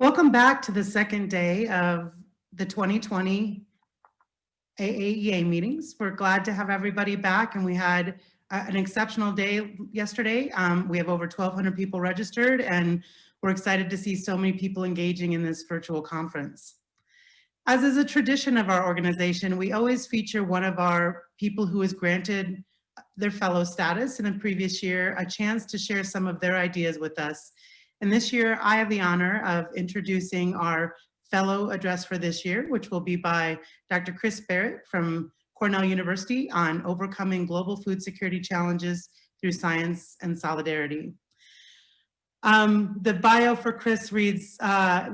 Welcome back to the second day of the 2020 AAEA meetings. We're glad to have everybody back, and we had an exceptional day yesterday. We have over 1,200 people registered, and we're excited to see so many people engaging in this virtual conference. As is a tradition of our organization, we always feature one of our people who was granted their fellow status in a previous year a chance to share some of their ideas with us. And this year, I have the honor of introducing our fellow address for this year, which will be by Dr. Chris Barrett from Cornell University on overcoming global food security challenges through science and solidarity. The bio for Chris reads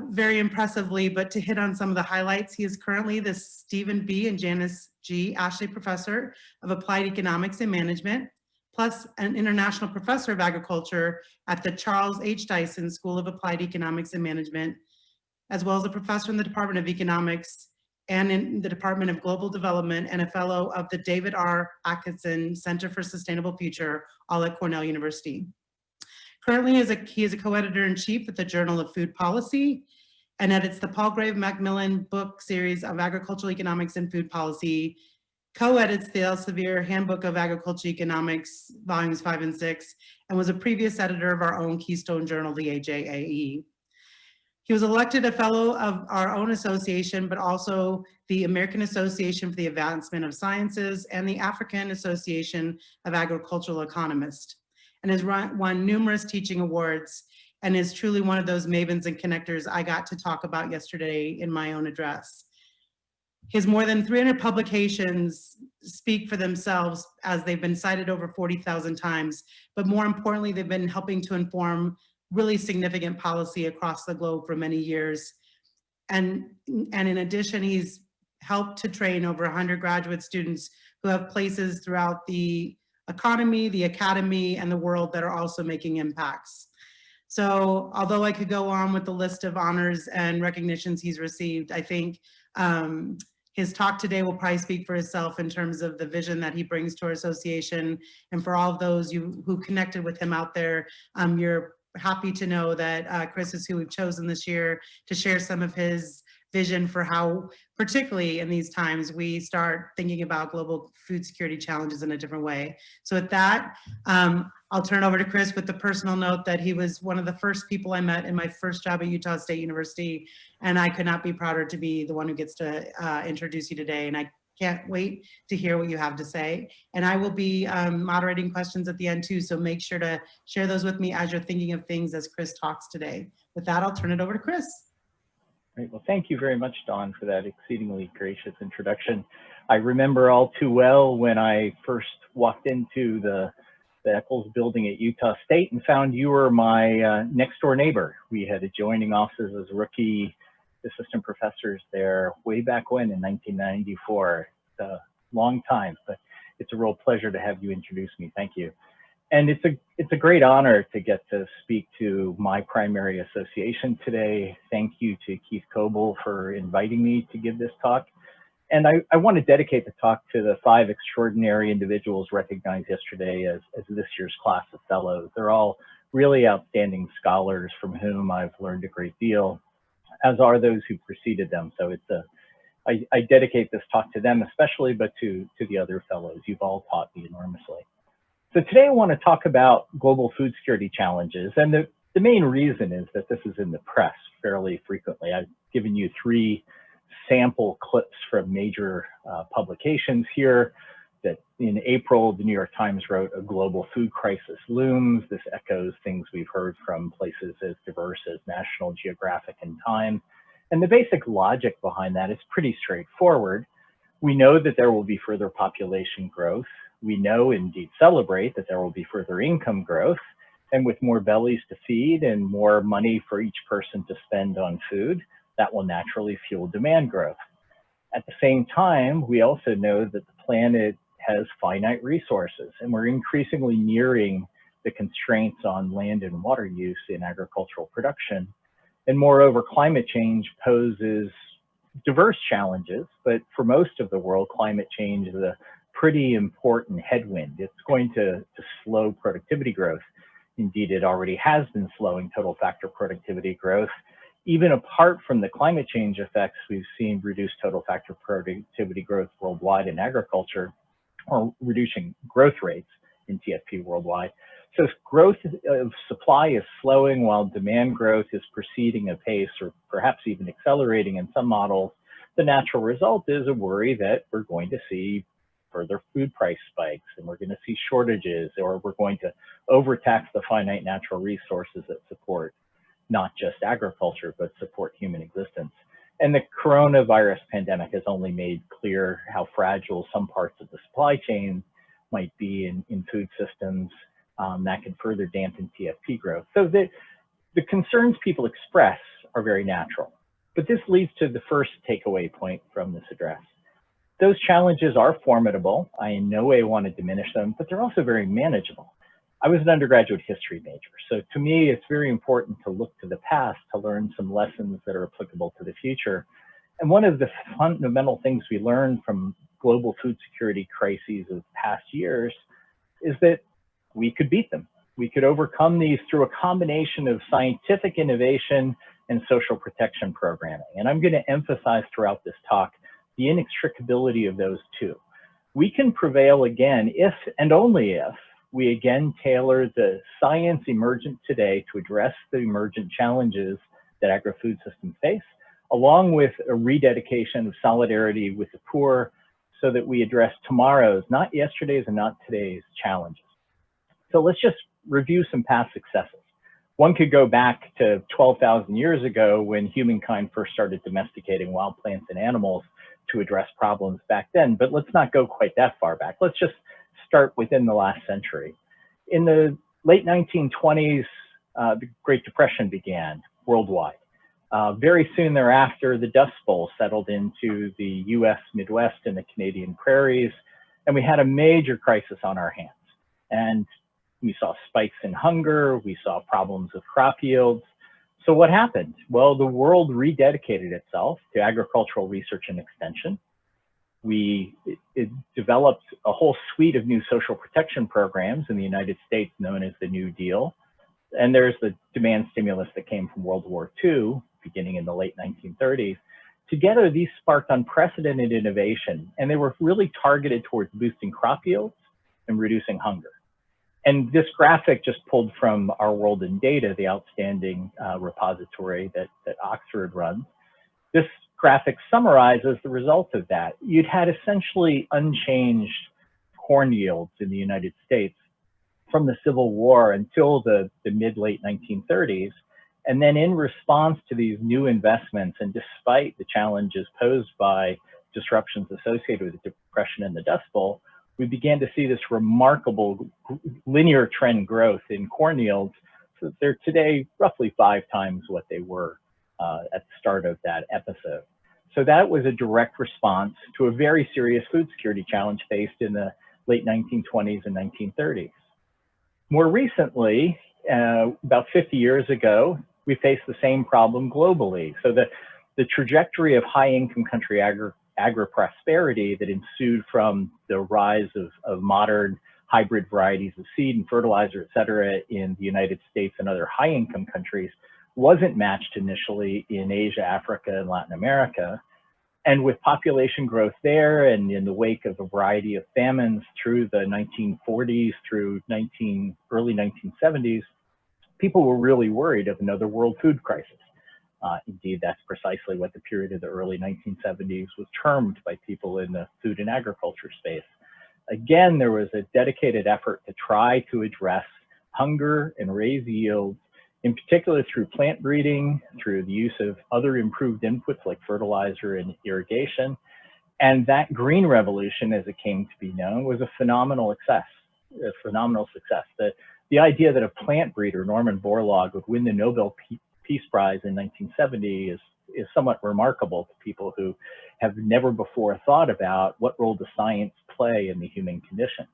very impressively, but to hit on some of the highlights, he is currently the Stephen B. and Janice G. Ashley Professor of Applied Economics and Management, plus an international professor of agriculture at the Charles H. Dyson School of Applied Economics and Management, as well as a professor in the Department of Economics and in the Department of Global Development, and a fellow of the David R. Atkinson Center for Sustainable Future, all at Cornell University. Currently, he is a co-editor-in-chief at the Journal of Food Policy and edits the Palgrave Macmillan book series of Agricultural Economics and Food Policy, co-edits the Elsevier Handbook of Agricultural Economics, volumes 5 and 6, and was a previous editor of our own keystone journal, the AJAE. He was elected a fellow of our own association, but also the American Association for the Advancement of Sciences and the African Association of Agricultural Economists, and has won numerous teaching awards, and is truly one of those mavens and connectors I got to talk about yesterday in my own address. His more than 300 publications speak for themselves, as they've been cited over 40,000 times, but more importantly, they've been helping to inform really significant policy across the globe for many years. And in addition, he's helped to train over 100 graduate students who have places throughout the economy, the academy, and the world that are also making impacts. So although I could go on with the list of honors and recognitions he's received, I think his talk today will probably speak for itself in terms of the vision that he brings to our association. And for all of those who connected with him out there, you're happy to know that Chris is who we've chosen this year to share some of his vision for how, particularly in these times, we start thinking about global food security challenges in a different way. So with that, I'll turn it over to Chris with the personal note that he was one of the first people I met in my first job at Utah State University, and I could not be prouder to be the one who gets to introduce you today. And I can't wait to hear what you have to say. And I will be moderating questions at the end too, so make sure to share those with me as you're thinking of things as Chris talks today. With that, I'll turn it over to Chris. Great. Well, thank you very much, Dawn, for that exceedingly gracious introduction. I remember all too well when I first walked into the Eccles building at Utah State and found you were my next door neighbor. We had adjoining offices as rookie assistant professors there way back when in 1994. It's a long time, but it's a real pleasure to have you introduce me. Thank you. And it's a great honor to get to speak to my primary association today. Thank you to Keith Coble for inviting me to give this talk. And I want to dedicate the talk to the 5 extraordinary individuals recognized yesterday as this year's class of fellows. They're all really outstanding scholars from whom I've learned a great deal, as are those who preceded them. So I dedicate this talk to them especially, but to the other fellows. You've all taught me enormously. So today I want to talk about global food security challenges. And the main reason is that this is in the press fairly frequently. I've given you 3 sample clips from major publications here. That in April, the New York Times wrote, "A global food crisis looms." This echoes things we've heard from places as diverse as National Geographic and Time. And the basic logic behind that is pretty straightforward. We know that there will be further population growth. We know, indeed celebrate, that there will be further income growth. And with more bellies to feed and more money for each person to spend on food, that will naturally fuel demand growth. At the same time, we also know that the planet has finite resources, and we're increasingly nearing the constraints on land and water use in agricultural production. And moreover, climate change poses diverse challenges, but for most of the world, climate change is a pretty important headwind. It's going to slow productivity growth. Indeed, it already has been slowing total factor productivity growth even apart from the climate change effects, we've seen reduced total factor productivity growth worldwide in agriculture, or reducing growth rates in TFP worldwide. So if growth of supply is slowing while demand growth is proceeding apace, or perhaps even accelerating in some models, the natural result is a worry that we're going to see further food price spikes, and we're going to see shortages, or we're going to overtax the finite natural resources that support not just agriculture, but support human existence. And the coronavirus pandemic has only made clear how fragile some parts of the supply chain might be in food systems that can further dampen TFP growth. So the concerns people express are very natural. But this leads to the first takeaway point from this address. Those challenges are formidable. I in no way want to diminish them, but they're also very manageable. I was an undergraduate history major, so to me, it's very important to look to the past to learn some lessons that are applicable to the future. And one of the fundamental things we learned from global food security crises of past years is that we could beat them. We could overcome these through a combination of scientific innovation and social protection programming. And I'm going to emphasize throughout this talk the inextricability of those two. We can prevail again if and only if we again tailor the science emergent today to address the emergent challenges that agri-food systems face, along with a rededication of solidarity with the poor so that we address tomorrow's, not yesterday's and not today's challenges. So let's just review some past successes. One could go back to 12,000 years ago when humankind first started domesticating wild plants and animals to address problems back then, but let's not go quite that far back. Let's just start within the last century. In the late 1920s, the Great Depression began worldwide. Very soon thereafter, the Dust Bowl settled into the US Midwest and the Canadian prairies, and we had a major crisis on our hands. And we saw spikes in hunger, we saw problems with crop yields. So what happened? Well, the world rededicated itself to agricultural research and extension. It developed a whole suite of new social protection programs in the United States known as the New Deal. And there's the demand stimulus that came from World War II, beginning in the late 1930s. Together, these sparked unprecedented innovation, and they were really targeted towards boosting crop yields and reducing hunger. And this graphic just pulled from Our World in Data, the outstanding repository that Oxford runs. This graphic summarizes the results of that. You'd had essentially unchanged corn yields in the United States from the Civil War until the mid-late 1930s. And then in response to these new investments, and despite the challenges posed by disruptions associated with the Depression and the Dust Bowl, we began to see this remarkable linear trend growth in corn yields. So they're today roughly 5 times what they were at the start of that episode. So that was a direct response to a very serious food security challenge faced in the late 1920s and 1930s. More recently, about 50 years ago, we faced the same problem globally. So the trajectory of high-income country agri-prosperity that ensued from the rise of modern hybrid varieties of seed and fertilizer, et cetera, in the United States and other high-income countries wasn't matched initially in Asia, Africa, and Latin America. And with population growth there, and in the wake of a variety of famines through the 1940s through early 1970s, people were really worried of another world food crisis. Indeed, that's precisely what the period of the early 1970s was termed by people in the food and agriculture space. Again, there was a dedicated effort to try to address hunger and raise yields, in particular through plant breeding, through the use of other improved inputs like fertilizer and irrigation. And that green revolution, as it came to be known, was a phenomenal success. The idea that a plant breeder, Norman Borlaug, would win the Nobel Peace Prize in 1970 is somewhat remarkable to people who have never before thought about what role does science play in the human condition.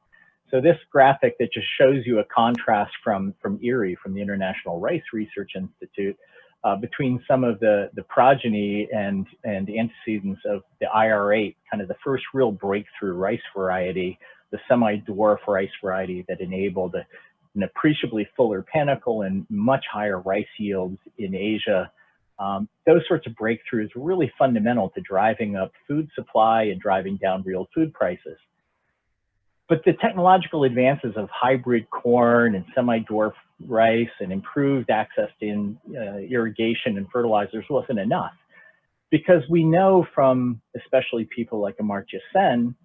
So this graphic that just shows you a contrast from IRRI, from the International Rice Research Institute, between some of the progeny and the antecedents of the IR8, kind of the first real breakthrough rice variety, the semi-dwarf rice variety that enabled an appreciably fuller panicle and much higher rice yields in Asia Those sorts of breakthroughs were really fundamental to driving up food supply and driving down real food prices. But the technological advances of hybrid corn and semi-dwarf rice and improved access to irrigation and fertilizers wasn't enough. Because we know from especially people like Amartya Sen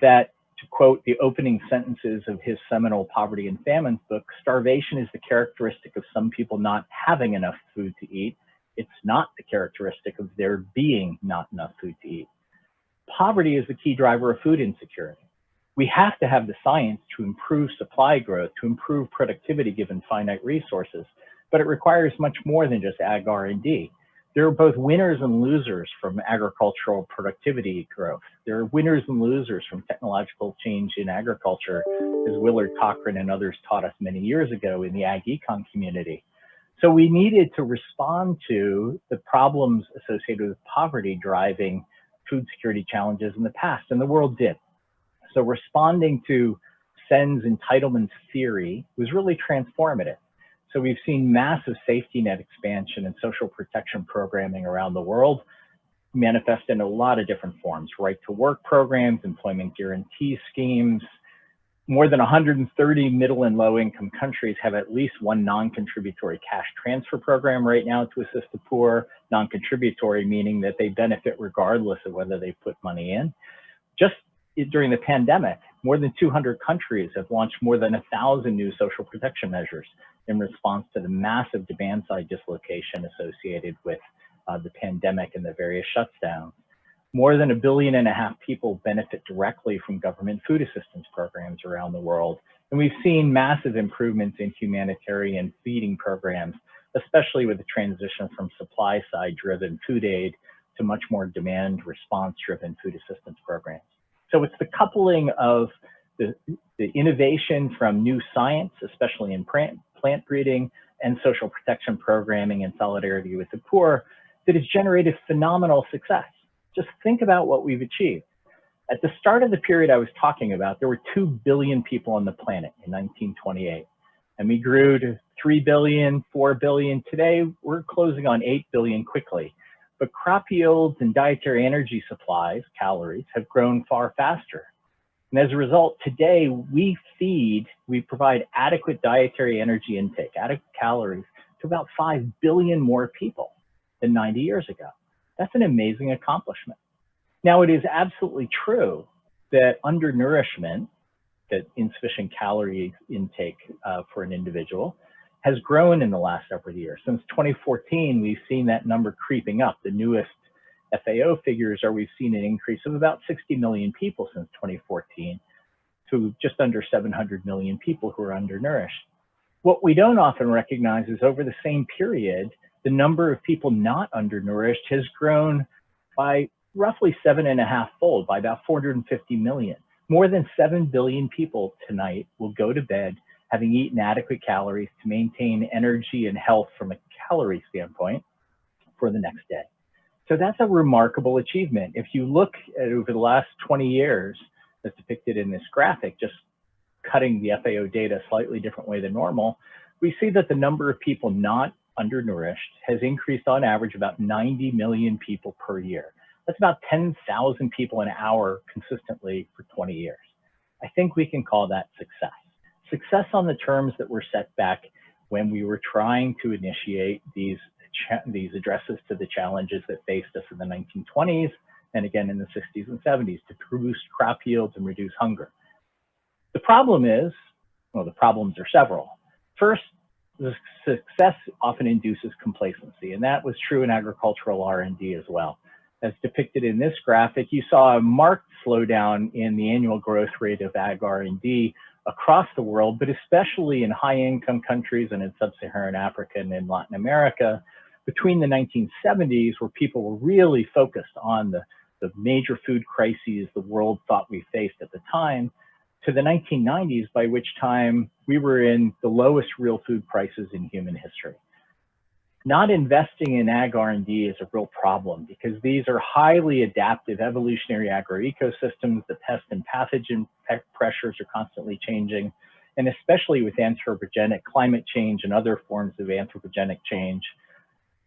that, to quote the opening sentences of his seminal Poverty and Famine book, starvation is the characteristic of some people not having enough food to eat. It's not the characteristic of there being not enough food to eat. Poverty is the key driver of food insecurity. We have to have the science to improve supply growth, to improve productivity given finite resources, but it requires much more than just ag R&D. There are both winners and losers from agricultural productivity growth. There are winners and losers from technological change in agriculture, as Willard Cochran and others taught us many years ago in the ag econ community. So we needed to respond to the problems associated with poverty driving food security challenges in the past, and the world did. So responding to Sen's entitlement theory was really transformative. So we've seen massive safety net expansion and social protection programming around the world manifest in a lot of different forms: right to work programs, employment guarantee schemes. More than 130 middle and low income countries have at least one non-contributory cash transfer program right now to assist the poor. Non-contributory meaning that they benefit regardless of whether they put money in. Just during the pandemic, more than 200 countries have launched more than 1,000 new social protection measures in response to the massive demand side dislocation associated with the pandemic and the various shutdowns. More than 1.5 billion people benefit directly from government food assistance programs around the world. And we've seen massive improvements in humanitarian feeding programs, especially with the transition from supply side driven food aid to much more demand response driven food assistance programs. So it's the coupling of the innovation from new science, especially in plant breeding, and social protection programming and solidarity with the poor that has generated phenomenal success. Just think about what we've achieved. At the start of the period I was talking about, there were 2 billion people on the planet in 1928. And we grew to 3 billion, 4 billion. Today, we're closing on 8 billion quickly. But crop yields and dietary energy supplies, calories, have grown far faster. And as a result, today we provide adequate dietary energy intake, adequate calories to about 5 billion more people than 90 years ago. That's an amazing accomplishment. Now, it is absolutely true that undernourishment, that insufficient calorie intake for an individual, has grown in the last several years. Since 2014, we've seen that number creeping up. The newest FAO figures are we've seen an increase of about 60 million people since 2014 to just under 700 million people who are undernourished. What we don't often recognize is over the same period, the number of people not undernourished has grown by roughly 7.5-fold, by about 450 million. More than 7 billion people tonight will go to bed having eaten adequate calories to maintain energy and health from a calorie standpoint for the next day. So that's a remarkable achievement. If you look at over the last 20 years, that's depicted in this graphic, just cutting the FAO data a slightly different way than normal, we see that the number of people not undernourished has increased on average about 90 million people per year. That's about 10,000 people an hour consistently for 20 years. I think we can call that success. Success on the terms that were set back when we were trying to initiate these addresses to the challenges that faced us in the 1920s and again in the 60s and 70s to boost crop yields and reduce hunger. The problem is, well, the problems are several. First, the success often induces complacency, and that was true in agricultural R&D as well. As depicted in this graphic, you saw a marked slowdown in the annual growth rate of ag R&D across the world, but especially in high-income countries and in sub-Saharan Africa and in Latin America between the 1970s, where people were really focused on the major food crises the world thought we faced at the time, to the 1990s, by which time we were in the lowest real food prices in human history. Not investing in ag R&D is a real problem because these are highly adaptive evolutionary agroecosystems. The pest and pathogen pressures are constantly changing, and especially with anthropogenic climate change and other forms of anthropogenic change,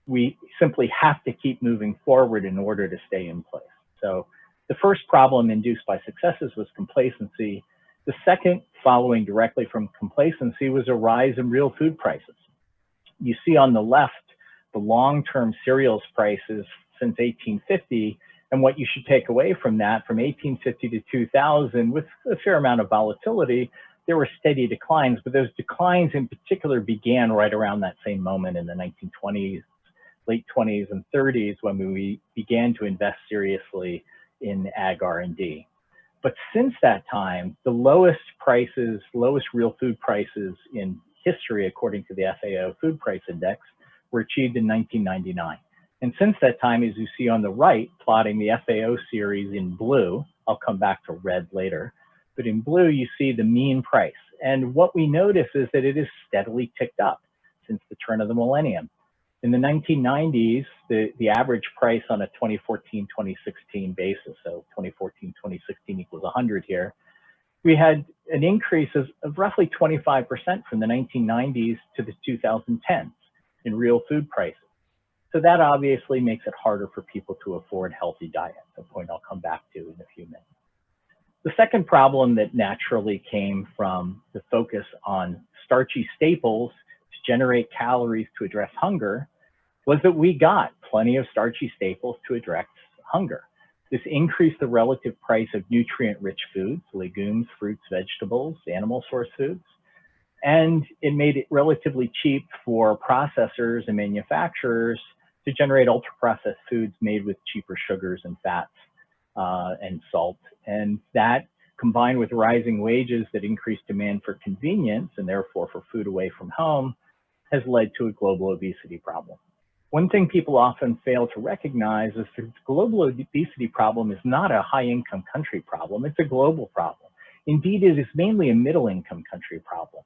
we simply have to keep moving forward in order to stay in place. So the first problem induced by successes was complacency. The second, following directly from complacency, was a rise in real food prices. You see on the left the long-term cereals prices since 1850, and what you should take away from that, from 1850 to 2000, with a fair amount of volatility, there were steady declines, but those declines in particular began right around that same moment in the 1920s, late 20s and 30s, when we began to invest seriously in ag R&D. But since that time, the lowest prices, lowest real food prices in history, according to the FAO Food Price Index, were achieved in 1999. And since that time, as you see on the right, plotting the FAO series in blue, I'll come back to red later, but in blue, you see the mean price. And what we notice is that it has steadily ticked up since the turn of the millennium. In the 1990s, the average price on a 2014-2016 basis, so 2014-2016 equals 100 here, we had an increase of roughly 25% from the 1990s to the 2010s in real food prices. So that obviously makes it harder for people to afford healthy diets, a point I'll come back to in a few minutes. The second problem that naturally came from the focus on starchy staples to generate calories to address hunger was that we got plenty of starchy staples to address hunger. This increased the relative price of nutrient-rich foods, legumes, fruits, vegetables, animal source foods, and it made it relatively cheap for processors and manufacturers to generate ultra-processed foods made with cheaper sugars and fats and salt. And that, combined with rising wages that increased demand for convenience and therefore for food away from home, has led to a global obesity problem. One thing people often fail to recognize is that the global obesity problem is not a high-income country problem, it's a global problem. Indeed, it is mainly a middle-income country problem.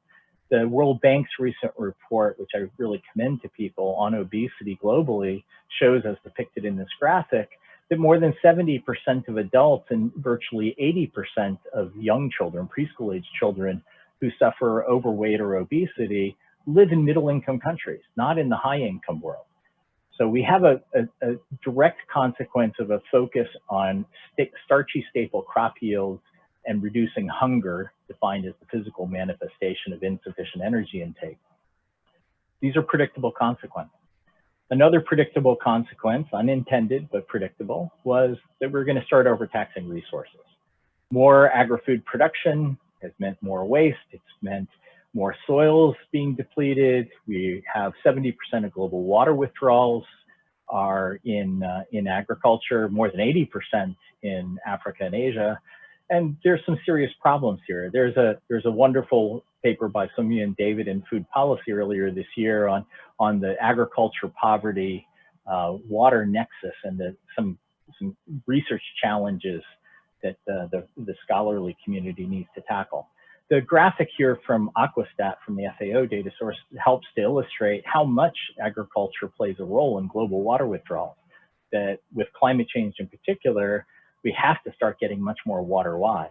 The World Bank's recent report, which I really commend to people on obesity globally, shows, as depicted in this graphic, that more than 70% of adults and virtually 80% of young children, preschool-age children who suffer overweight or obesity live in middle-income countries, not in the high-income world. So we have a direct consequence of a focus on starchy staple crop yields and reducing hunger, defined as the physical manifestation of insufficient energy intake. These are predictable consequences. Another predictable consequence, unintended but predictable, was that we're going to start overtaxing resources. More agri-food production has meant more waste. It's meant more soils being depleted. We have 70% of global water withdrawals are in agriculture, more than 80% in Africa and Asia. And there's some serious problems here. There's a wonderful paper by Sumya and David in Food Policy earlier this year on the agriculture poverty water nexus and some research challenges that the scholarly community needs to tackle. The graphic here from Aquastat, from the FAO data source, helps to illustrate how much agriculture plays a role in global water withdrawal. That with climate change in particular, we have to start getting much more water wise.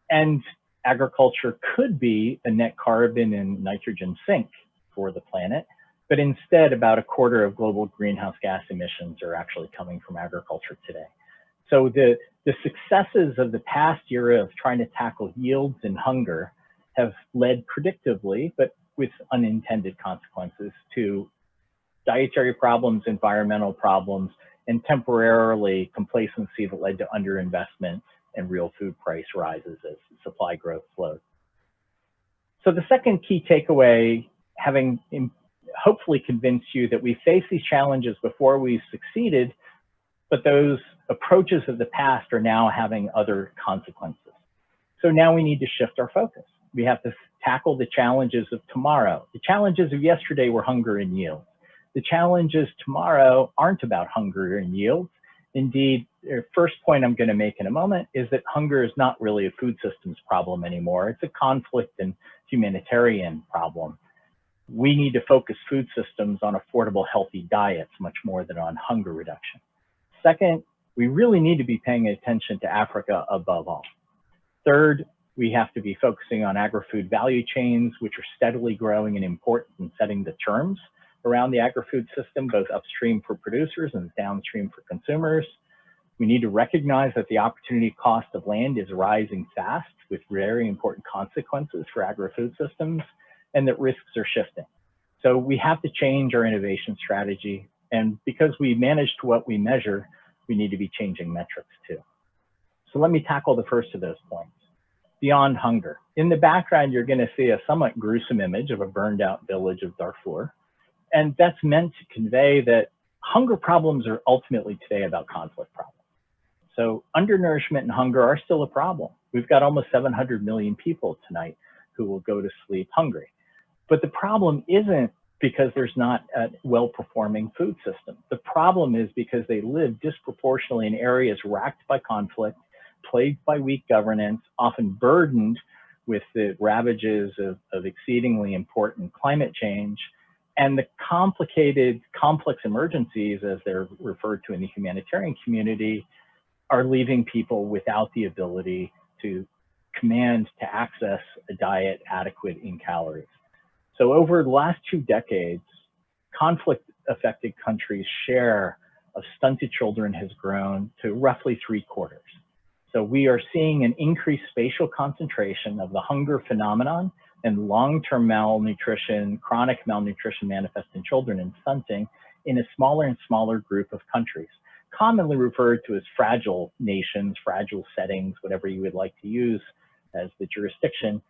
And agriculture could be a net carbon and nitrogen sink for the planet, but instead about a quarter of global greenhouse gas emissions are actually coming from agriculture today. So the successes of the past era of trying to tackle yields and hunger have led predictably, but with unintended consequences, to dietary problems, environmental problems, and temporarily complacency that led to underinvestment and real food price rises as supply growth slowed. So the second key takeaway, having hopefully convinced you that we faced these challenges before we succeeded, but those approaches of the past are now having other consequences. So now we need to shift our focus. We have to tackle the challenges of tomorrow. The challenges of yesterday were hunger and yield. The challenges tomorrow aren't about hunger and yield. Indeed, the first point I'm going to make in a moment is that hunger is not really a food systems problem anymore. It's a conflict and humanitarian problem. We need to focus food systems on affordable, healthy diets much more than on hunger reduction. Second, we really need to be paying attention to Africa above all. Third, we have to be focusing on agri-food value chains, which are steadily growing in importance and setting the terms around the agri-food system, both upstream for producers and downstream for consumers. We need to recognize that the opportunity cost of land is rising fast with very important consequences for agri-food systems, and that risks are shifting. So we have to change our innovation strategy. And because we manage to what we measure, we need to be changing metrics too. So let me tackle the first of those points. Beyond hunger. In the background, you're going to see a somewhat gruesome image of a burned out village of Darfur. And that's meant to convey that hunger problems are ultimately today about conflict problems. So undernourishment and hunger are still a problem. We've got almost 700 million people tonight who will go to sleep hungry. But the problem isn't because there's not a well-performing food system. The problem is because they live disproportionately in areas racked by conflict, plagued by weak governance, often burdened with the ravages of exceedingly important climate change, and the complex emergencies, as they're referred to in the humanitarian community, are leaving people without the ability to access a diet adequate in calories. So over the last 2 decades, conflict-affected countries' share of stunted children has grown to roughly 3/4. So we are seeing an increased spatial concentration of the hunger phenomenon and long-term malnutrition, chronic malnutrition manifest in children and stunting in a smaller and smaller group of countries, commonly referred to as fragile nations, fragile settings, whatever you would like to use as the jurisdiction.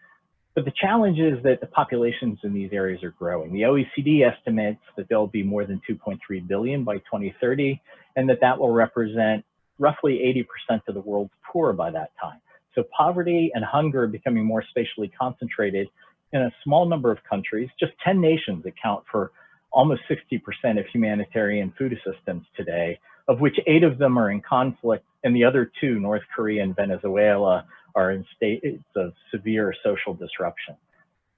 But the challenge is that the populations in these areas are growing. The OECD estimates that there'll be more than 2.3 billion by 2030, and that will represent roughly 80% of the world's poor by that time. So poverty and hunger are becoming more spatially concentrated in a small number of countries. Just 10 nations account for almost 60% of humanitarian food assistance today, of which 8 of them are in conflict, and the other 2, North Korea and Venezuela, are in states of severe social disruption.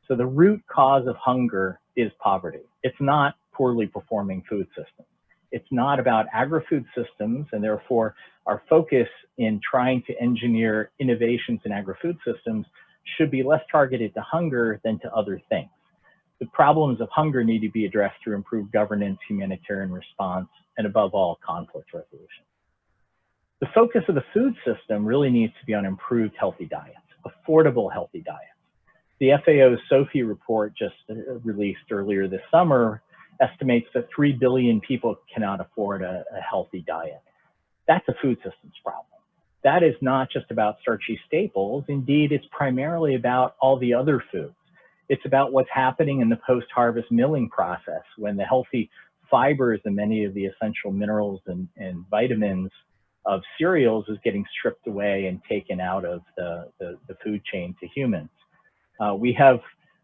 So the root cause of hunger is poverty. It's not poorly performing food systems. It's not about agri-food systems, and therefore our focus in trying to engineer innovations in agri-food systems should be less targeted to hunger than to other things. The problems of hunger need to be addressed through improved governance, humanitarian response, and above all, conflict resolution. The focus of the food system really needs to be on improved healthy diets, affordable healthy diets. The FAO's SOFI report just released earlier this summer estimates that 3 billion people cannot afford a healthy diet. That's a food systems problem. That is not just about starchy staples. Indeed, it's primarily about all the other foods. It's about what's happening in the post-harvest milling process when the healthy fibers and many of the essential minerals and vitamins of cereals is getting stripped away and taken out of the food chain to humans. We have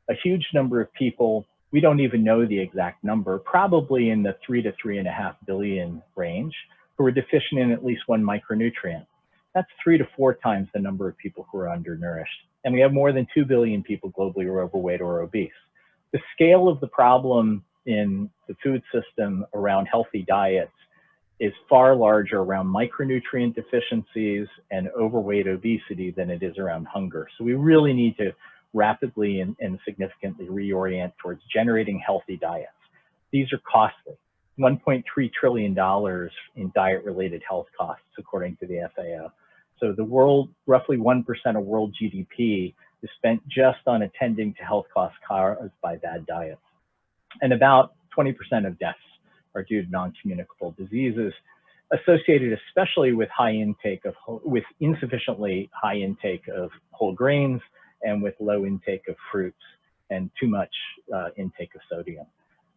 a huge number of people, we don't even know the exact number, probably in the 3 to 3.5 billion range, who are deficient in at least one micronutrient. That's 3 to 4 times the number of people who are undernourished. And we have more than 2 billion people globally who are overweight or obese. The scale of the problem in the food system around healthy diets is far larger around micronutrient deficiencies and overweight obesity than it is around hunger. So we really need to rapidly and significantly reorient towards generating healthy diets. These are costly. $1.3 trillion in diet-related health costs, according to the FAO. So the world, roughly 1% of world GDP is spent just on attending to health costs caused by bad diets. And about 20% of deaths are due to non-communicable diseases associated especially with with insufficiently high intake of whole grains and with low intake of fruits and too much intake of sodium.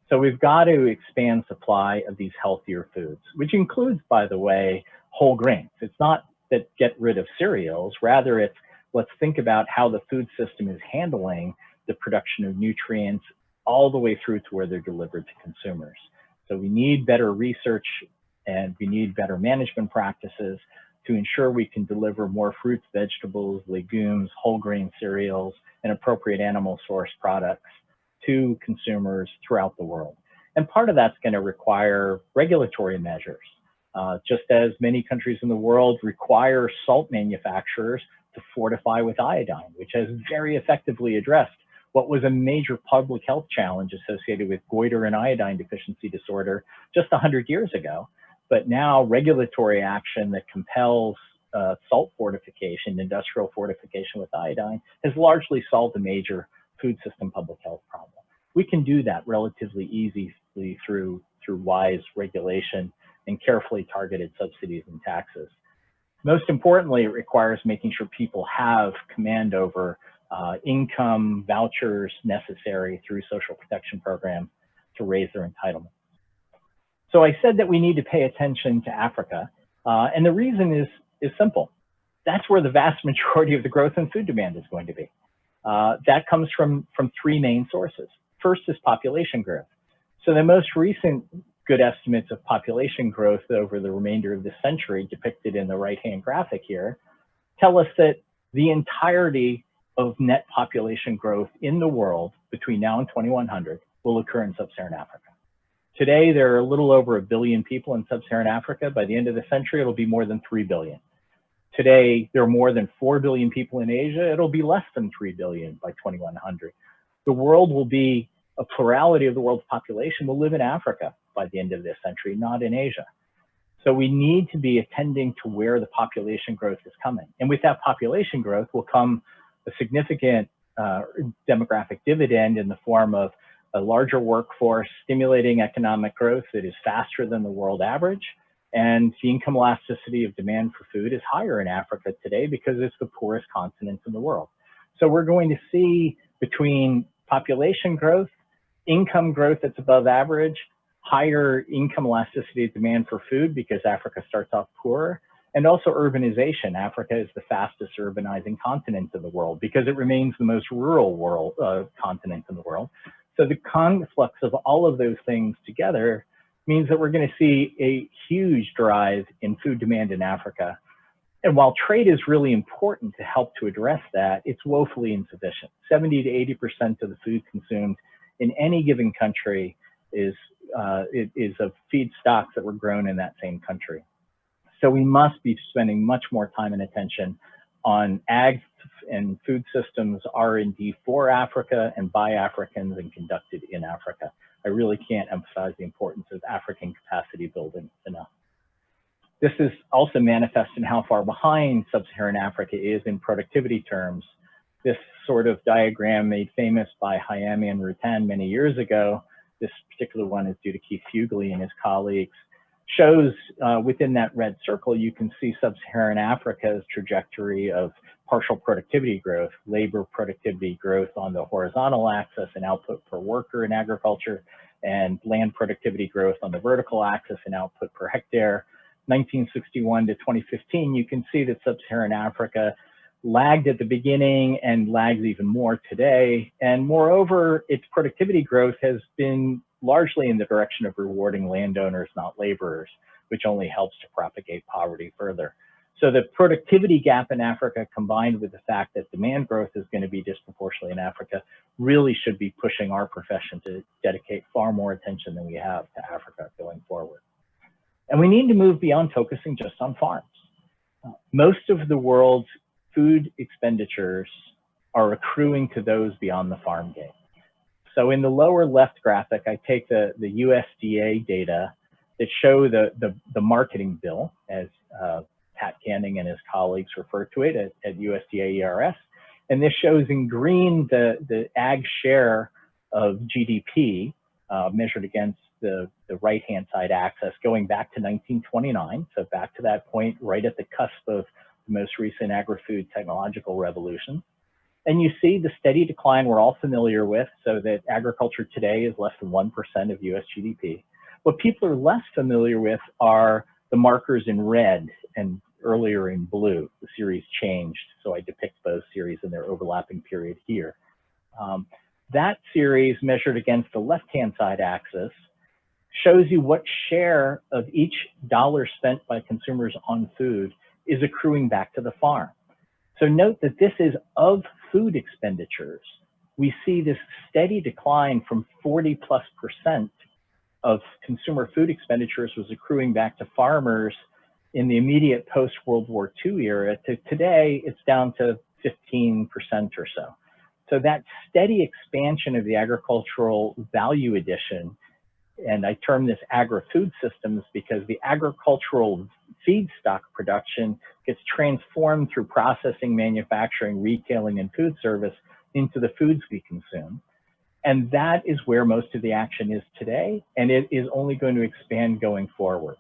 So we've got to expand supply of these healthier foods, which includes, by the way, whole grains. It's not that get rid of cereals, rather it's let's think about how the food system is handling the production of nutrients all the way through to where they're delivered to consumers. So we need better research and we need better management practices to ensure we can deliver more fruits, vegetables, legumes, whole grain cereals, and appropriate animal source products to consumers throughout the world. And part of that's going to require regulatory measures, just as many countries in the world require salt manufacturers to fortify with iodine, which has very effectively addressed what was a major public health challenge associated with goiter and iodine deficiency disorder just 100 years ago. But now regulatory action that compels salt fortification, industrial fortification with iodine, has largely solved a major food system public health problem. We can do that relatively easily through wise regulation and carefully targeted subsidies and taxes. Most importantly, it requires making sure people have command over income vouchers necessary through social protection programs to raise their entitlement. So I said that we need to pay attention to Africa, and the reason is simple. That's where the vast majority of the growth in food demand is going to be. That comes from three main sources. First is population growth. So the most recent good estimates of population growth over the remainder of this century, depicted in the right-hand graphic here, tell us that the entirety of net population growth in the world between now and 2100 will occur in sub-Saharan Africa. Today, there are a little over 1 billion people in sub-Saharan Africa. By the end of the century, it'll be more than 3 billion. Today, there are more than 4 billion people in Asia. It'll be less than 3 billion by 2100. The world will be, a plurality of the world's population will live in Africa by the end of this century, not in Asia. So we need to be attending to where the population growth is coming. And with that population growth will come a significant demographic dividend in the form of a larger workforce, stimulating economic growth that is faster than the world average. And the income elasticity of demand for food is higher in Africa today because it's the poorest continent in the world. So we're going to see between population growth, income growth that's above average, higher income elasticity of demand for food because Africa starts off poorer, and also urbanization. Africa is the fastest urbanizing continent in the world because it remains the most rural continent in the world. So the conflux of all of those things together means that we're going to see a huge drive in food demand in Africa. And while trade is really important to help to address that, it's woefully insufficient. 70 to 80% of the food consumed in any given country is of feedstocks that were grown in that same country. So we must be spending much more time and attention on ag and food systems R&D for Africa and by Africans and conducted in Africa. I really can't emphasize the importance of African capacity building enough. This is also manifest in how far behind sub-Saharan Africa is in productivity terms. This sort of diagram made famous by Hayami and Rutan many years ago, this particular one is due to Keith Fugly and his colleagues, shows within that red circle, you can see sub-Saharan Africa's trajectory of partial productivity growth, labor productivity growth on the horizontal axis and output per worker in agriculture, and land productivity growth on the vertical axis and output per hectare. 1961 to 2015, you can see that sub-Saharan Africa lagged at the beginning and lags even more today. And moreover, its productivity growth has been largely in the direction of rewarding landowners, not laborers, which only helps to propagate poverty further. So the productivity gap in Africa, combined with the fact that demand growth is going to be disproportionately in Africa, really should be pushing our profession to dedicate far more attention than we have to Africa going forward. And we need to move beyond focusing just on farms. Most of the world's food expenditures are accruing to those beyond the farm gate. So in the lower left graphic, I take the USDA data that show the marketing bill, as Pat Canning and his colleagues refer to it at USDA ERS. And this shows in green the ag share of GDP measured against the right-hand side axis going back to 1929. So back to that point, right at the cusp of the most recent agri-food technological revolution. And you see the steady decline we're all familiar with, so that agriculture today is less than 1% of US GDP. What people are less familiar with are the markers in red and earlier in blue. The series changed, so I depict both series in their overlapping period here. That series measured against the left-hand side axis shows you what share of each dollar spent by consumers on food is accruing back to the farm. So note that this is of food expenditures. We see this steady decline from 40+% of consumer food expenditures was accruing back to farmers in the immediate post-World War II era to today, it's down to 15% or so. So that steady expansion of the agricultural value addition, and I term this agri-food systems because the agricultural feedstock production gets transformed through processing, manufacturing, retailing, and food service into the foods we consume. And that is where most of the action is today, and it is only going to expand going forward.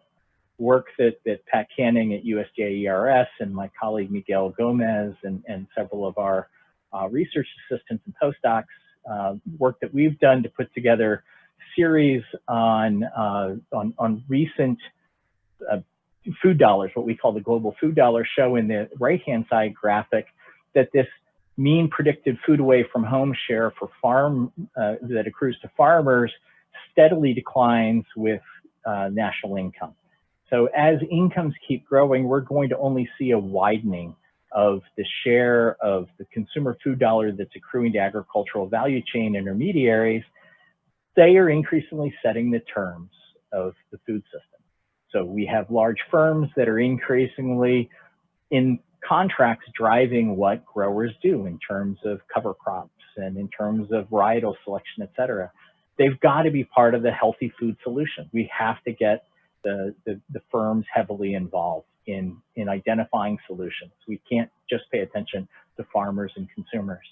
Work that Pat Canning at USDA-ERS and my colleague Miguel Gomez and several of our research assistants and postdocs, work that we've done to put together series on recent food dollars, what we call the global food dollar, show in the right-hand side graphic that this mean predicted food away from home share for that accrues to farmers steadily declines with national income. So as incomes keep growing, we're going to only see a widening of the share of the consumer food dollar that's accruing to agricultural value chain intermediaries. They are increasingly setting the terms of the food system. So we have large firms that are increasingly in contracts driving what growers do in terms of cover crops and in terms of varietal selection, et cetera. They've got to be part of the healthy food solution. We have to get the firms heavily involved in identifying solutions. We can't just pay attention to farmers and consumers.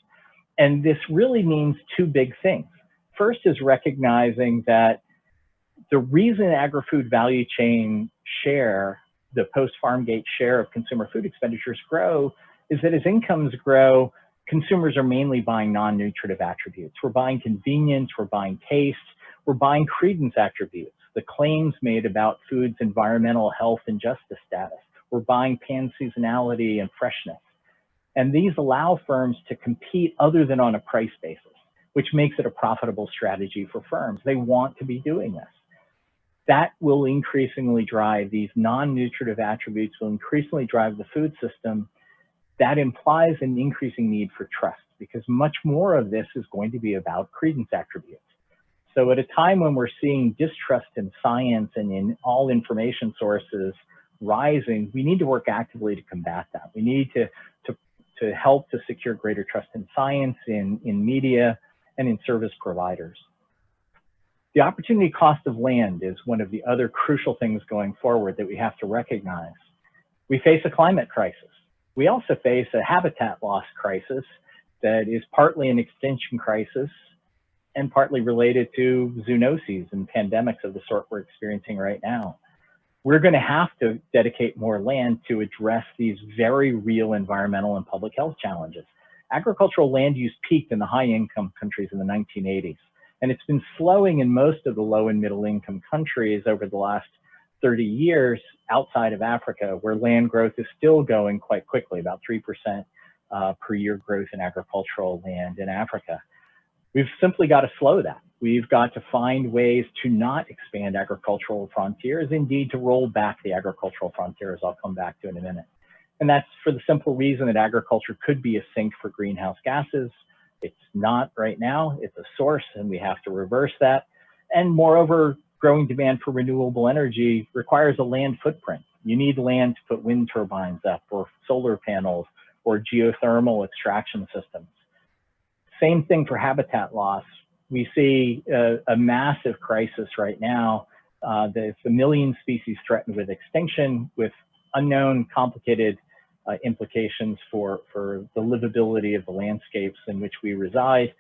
And this really means two big things. First is recognizing that the reason agri-food value chain share, the post-farm gate share of consumer food expenditures grow, is that as incomes grow, consumers are mainly buying non-nutritive attributes. We're buying convenience, we're buying taste, we're buying credence attributes, the claims made about food's environmental health and justice status. We're buying pan-seasonality and freshness. And these allow firms to compete other than on a price basis, which makes it a profitable strategy for firms. They want to be doing this. That will increasingly drive these non-nutritive attributes, will increasingly drive the food system. That implies an increasing need for trust because much more of this is going to be about credence attributes. So at a time when we're seeing distrust in science and in all information sources rising, we need to work actively to combat that. We need to help to secure greater trust in science, in media, and in service providers. The opportunity cost of land is one of the other crucial things going forward that we have to recognize. We face a climate crisis. We also face a habitat loss crisis that is partly an extinction crisis and partly related to zoonoses and pandemics of the sort we're experiencing right now. We're going to have to dedicate more land to address these very real environmental and public health challenges. Agricultural land use peaked in the high-income countries in the 1980s, and it's been slowing in most of the low and middle-income countries over the last 30 years outside of Africa, where land growth is still going quite quickly, about 3% per year growth in agricultural land in Africa. We've simply got to slow that. We've got to find ways to not expand agricultural frontiers, indeed to roll back the agricultural frontiers I'll come back to in a minute. And that's for the simple reason that agriculture could be a sink for greenhouse gases. It's not right now, it's a source and we have to reverse that. And moreover, growing demand for renewable energy requires a land footprint. You need land to put wind turbines up or solar panels or geothermal extraction systems. Same thing for habitat loss. We see a massive crisis right now. There's a million species threatened with extinction with unknown, complicated implications for the livability of the landscapes in which we reside.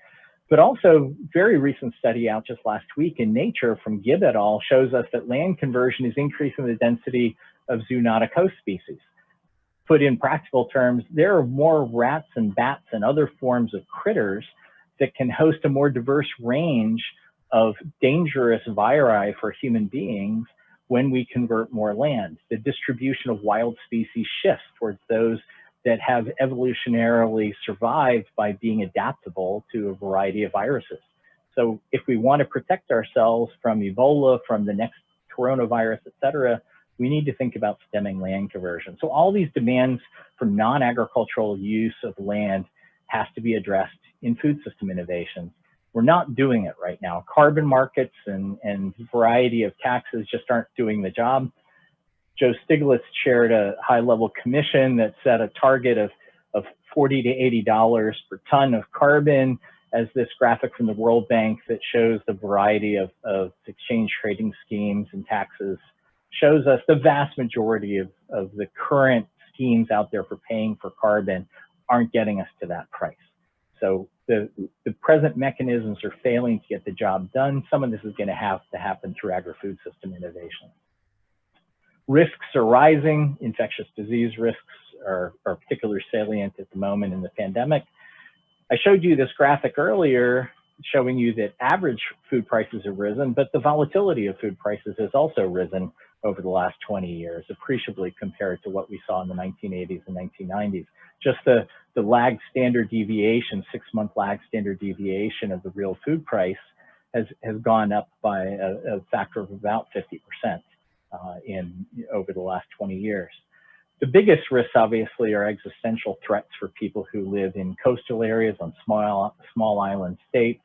But also, very recent study out just last week in Nature from Gibb et al. Shows us that land conversion is increasing the density of zoonotic host species. Put in practical terms, there are more rats and bats and other forms of critters that can host a more diverse range of dangerous viri for human beings when we convert more land. The distribution of wild species shifts towards those that have evolutionarily survived by being adaptable to a variety of viruses. So if we want to protect ourselves from Ebola, from the next coronavirus, et cetera, we need to think about stemming land conversion. So all these demands for non-agricultural use of land has to be addressed in food system innovations. We're not doing it right now. Carbon markets and variety of taxes just aren't doing the job. Joe Stiglitz chaired a high-level commission that set a target of $40 to $80 per ton of carbon, as this graphic from the World Bank that shows the variety of exchange trading schemes and taxes shows us the vast majority of the current schemes out there for paying for carbon aren't getting us to that price. So the present mechanisms are failing to get the job done. Some of this is going to have to happen through agri-food system innovation. Risks are rising. Infectious disease risks are particularly salient at the moment in the pandemic. I showed you this graphic earlier showing you that average food prices have risen, but the volatility of food prices has also risen over the last 20 years, appreciably compared to what we saw in the 1980s and 1990s. Just the lag standard deviation, 6-month lag standard deviation of the real food price has gone up by a factor of about 50% over the last 20 years. The biggest risks, obviously, are existential threats for people who live in coastal areas on small island states.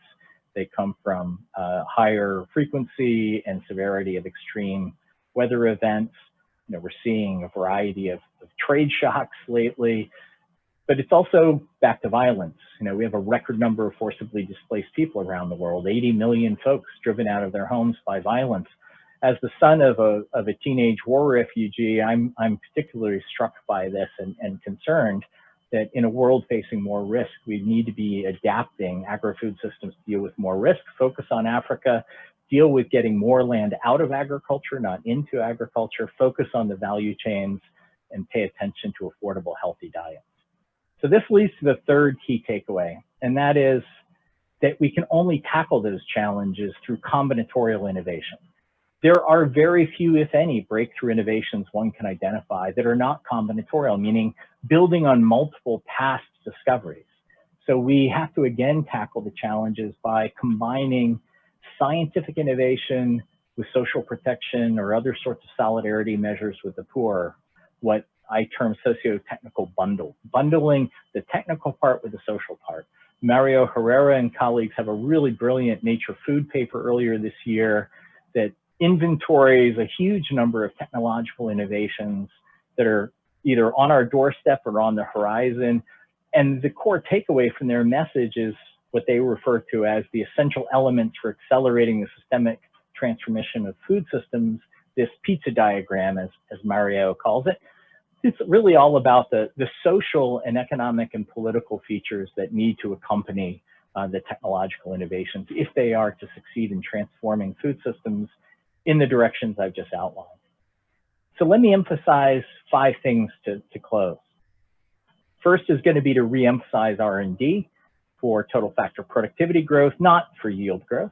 They come from higher frequency and severity of extreme weather events. You know, we're seeing a variety of trade shocks lately, but it's also back to violence. You know, we have a record number of forcibly displaced people around the world, 80 million folks driven out of their homes by violence. As the son of a teenage war refugee, I'm particularly struck by this and concerned that in a world facing more risk, we need to be adapting agri-food systems to deal with more risk, focus on Africa, deal with getting more land out of agriculture, not into agriculture, focus on the value chains, and pay attention to affordable, healthy diets. So this leads to the third key takeaway, and that is that we can only tackle those challenges through combinatorial innovation. There are very few, if any, breakthrough innovations one can identify that are not combinatorial, meaning building on multiple past discoveries. So we have to again tackle the challenges by combining scientific innovation with social protection or other sorts of solidarity measures with the poor, what I term socio-technical bundling the technical part with the social part. Mario Herrera and colleagues have a really brilliant Nature Food paper earlier this year that inventories a huge number of technological innovations that are either on our doorstep or on the horizon. And the core takeaway from their message is what they refer to as the essential elements for accelerating the systemic transformation of food systems, this pizza diagram, as Mario calls it. It's really all about the social and economic and political features that need to accompany the technological innovations if they are to succeed in transforming food systems in the directions I've just outlined. So let me emphasize 5 things to close. First is going to be to re-emphasize R&D for total factor productivity growth, not for yield growth,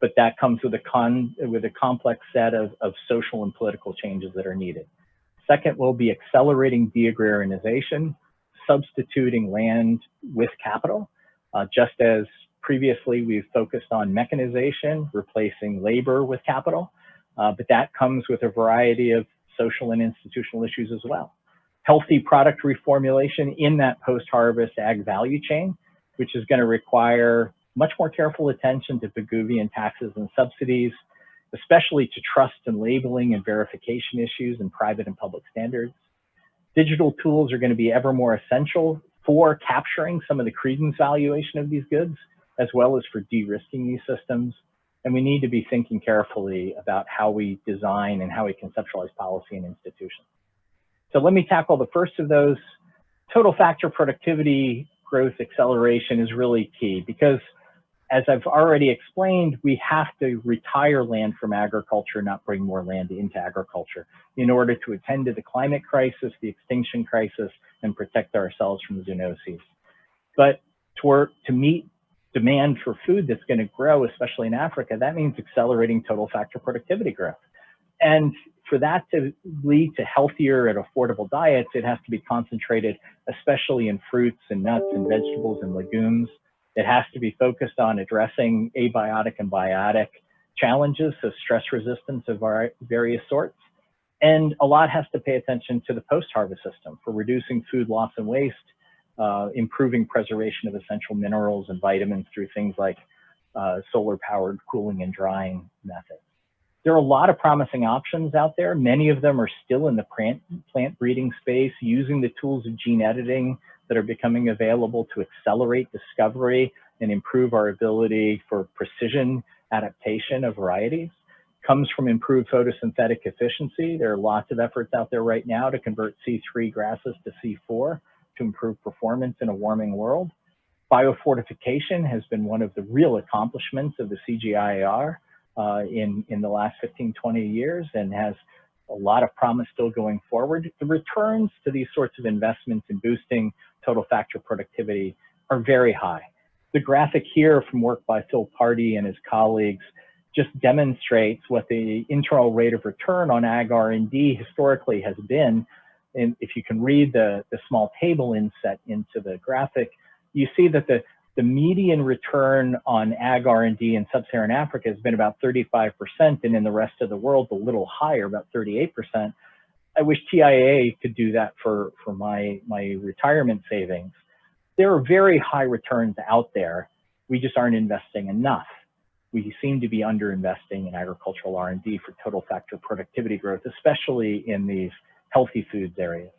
but that comes with a complex set of social and political changes that are needed. Second will be accelerating deagrarianization, substituting land with capital, just as previously we've focused on mechanization, replacing labor with capital, but that comes with a variety of social and institutional issues as well. Healthy product reformulation in that post-harvest ag value chain, which is going to require much more careful attention to Pigouvian taxes and subsidies, especially to trust and labeling and verification issues in private and public standards. Digital tools are going to be ever more essential for capturing some of the credence valuation of these goods, as well as for de-risking these systems. And we need to be thinking carefully about how we design and how we conceptualize policy and institutions. So let me tackle the first of those. Total factor productivity growth acceleration is really key because, as I've already explained, we have to retire land from agriculture, not bring more land into agriculture in order to attend to the climate crisis, the extinction crisis, and protect ourselves from zoonoses. But to meet demand for food that's going to grow, especially in Africa, that means accelerating total factor productivity growth. And for that to lead to healthier and affordable diets, it has to be concentrated, especially in fruits and nuts and vegetables and legumes. It has to be focused on addressing abiotic and biotic challenges, so stress resistance of various sorts. And a lot has to pay attention to the post-harvest system for reducing food loss and waste, improving preservation of essential minerals and vitamins through things like solar-powered cooling and drying methods. There are a lot of promising options out there. Many of them are still in the plant breeding space, using the tools of gene editing that are becoming available to accelerate discovery and improve our ability for precision adaptation of varieties comes from improved photosynthetic efficiency. There are lots of efforts out there right now to convert C3 grasses to C4 to improve performance in a warming world. Biofortification has been one of the real accomplishments of the CGIAR in the last 15, 20 years, and has a lot of promise still going forward. The returns to these sorts of investments in boosting total factor productivity are very high. The graphic here from work by Phil Pardee and his colleagues just demonstrates what the internal rate of return on ag R&D historically has been. And if you can read the small table inset into the graphic, you see that the median return on ag R&D in sub-Saharan Africa has been about 35%, and in the rest of the world, a little higher, about 38%. I wish TIA could do that for my retirement savings. There are very high returns out there. We just aren't investing enough. We seem to be underinvesting in agricultural R&D for total factor productivity growth, especially in these healthy foods areas.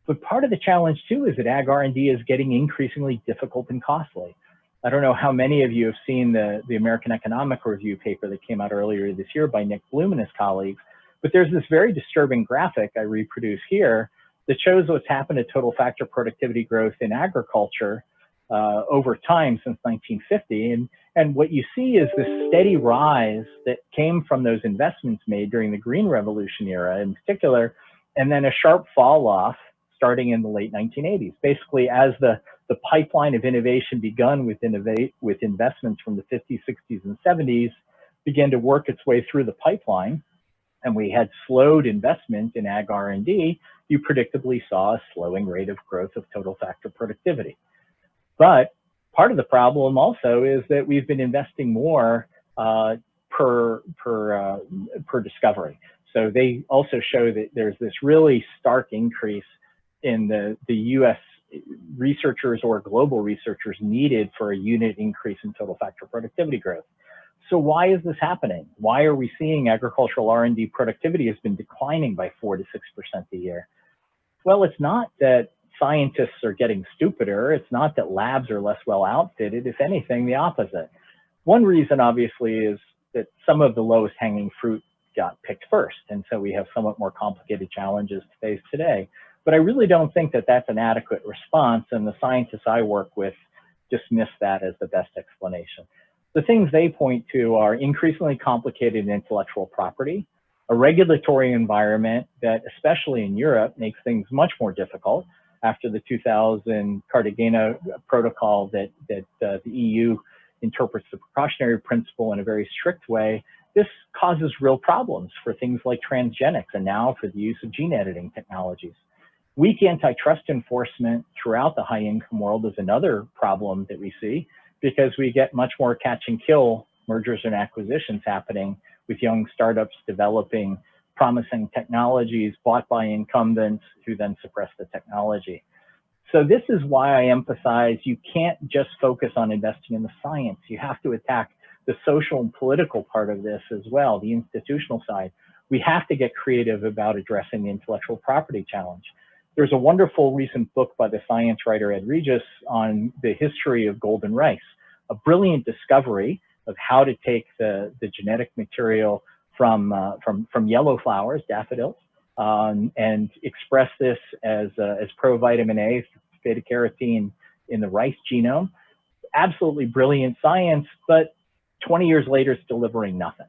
But part of the challenge too is that ag R&D is getting increasingly difficult and costly. I don't know how many of you have seen the American Economic Review paper that came out earlier this year by Nick Bloom and his colleagues, but there's this very disturbing graphic I reproduce here that shows what's happened to total factor productivity growth in agriculture over time since 1950. And what you see is this steady rise that came from those investments made during the Green Revolution era in particular, and then a sharp fall off starting in the late 1980s. Basically, as the pipeline of innovation begun with investments from the 50s, 60s, and 70s began to work its way through the pipeline, and we had slowed investment in ag R&D, you predictably saw a slowing rate of growth of total factor productivity. But part of the problem also is that we've been investing more per discovery. So they also show that there's this really stark increase in the US researchers or global researchers needed for a unit increase in total factor productivity growth. So why is this happening? Why are we seeing agricultural R&D productivity has been declining by 4 to 6% a year? Well, it's not that scientists are getting stupider. It's not that labs are less well outfitted. If anything, the opposite. One reason, obviously, is that some of the lowest hanging fruit got picked first. And so we have somewhat more complicated challenges to face today. But I really don't think that that's an adequate response. And the scientists I work with dismiss that as the best explanation. The things they point to are increasingly complicated intellectual property, a regulatory environment that, especially in Europe, makes things much more difficult. After the 2000 Cartagena protocol that the EU interprets the precautionary principle in a very strict way, this causes real problems for things like transgenics and now for the use of gene editing technologies. Weak antitrust enforcement throughout the high-income world is another problem that we see, because we get much more catch and kill mergers and acquisitions happening with young startups developing promising technologies bought by incumbents who then suppress the technology. So this is why I emphasize you can't just focus on investing in the science. You have to attack the social and political part of this as well, the institutional side. We have to get creative about addressing the intellectual property challenge. There's a wonderful recent book by the science writer Ed Regis on the history of golden rice, a brilliant discovery of how to take the genetic material from yellow flowers, daffodils, and express this as provitamin A, beta-carotene in the rice genome. Absolutely brilliant science, but 20 years later, it's delivering nothing.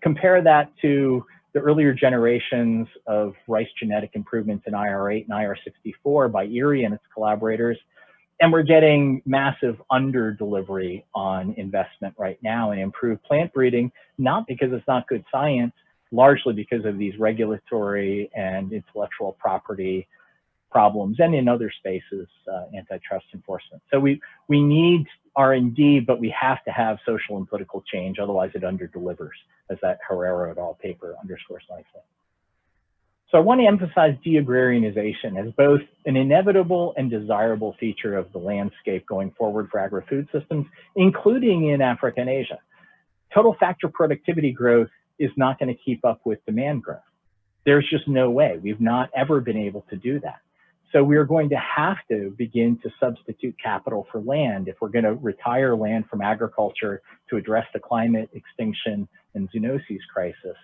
Compare that to the earlier generations of rice genetic improvements in IR8 and IR64 by Erie and its collaborators. And we're getting massive under delivery on investment right now in improved plant breeding, not because it's not good science, largely because of these regulatory and intellectual property problems, and in other spaces, antitrust enforcement. So we need R&D, but we have to have social and political change, otherwise it under delivers, as that Herrera et al. Paper underscores nicely. So I want to emphasize deagrarianization as both an inevitable and desirable feature of the landscape going forward for agri-food systems, including in Africa and Asia. Total factor productivity growth is not going to keep up with demand growth. There's just no way. We've not ever been able to do that. So we're going to have to begin to substitute capital for land if we're going to retire land from agriculture to address the climate extinction and zoonoses crisis.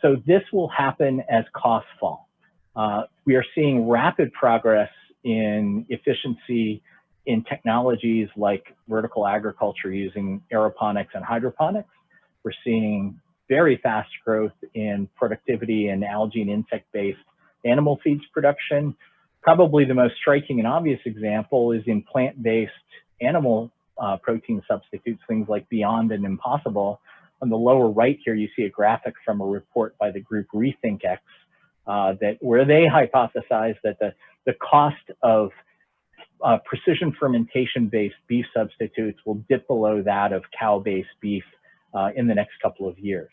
So this will happen as costs fall. We are seeing rapid progress in efficiency in technologies like vertical agriculture using aeroponics and hydroponics. We're seeing very fast growth in productivity in algae and insect-based animal feeds production. Probably the most striking and obvious example is in plant-based animal protein substitutes, things like Beyond and Impossible. On the lower right here, you see a graphic from a report by the group RethinkX where they hypothesize that the cost of precision fermentation-based beef substitutes will dip below that of cow-based beef in the next couple of years.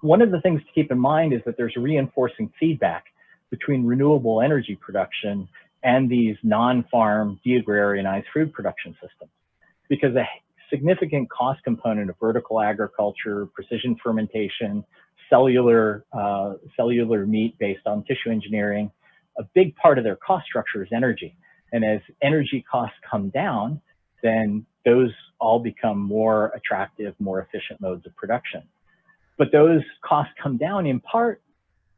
One of the things to keep in mind is that there's reinforcing feedback between renewable energy production and these non-farm deagrarianized food production systems, because a significant cost component of vertical agriculture, precision fermentation, cellular meat based on tissue engineering, a big part of their cost structure is energy. And as energy costs come down, then those all become more attractive, more efficient modes of production. But those costs come down in part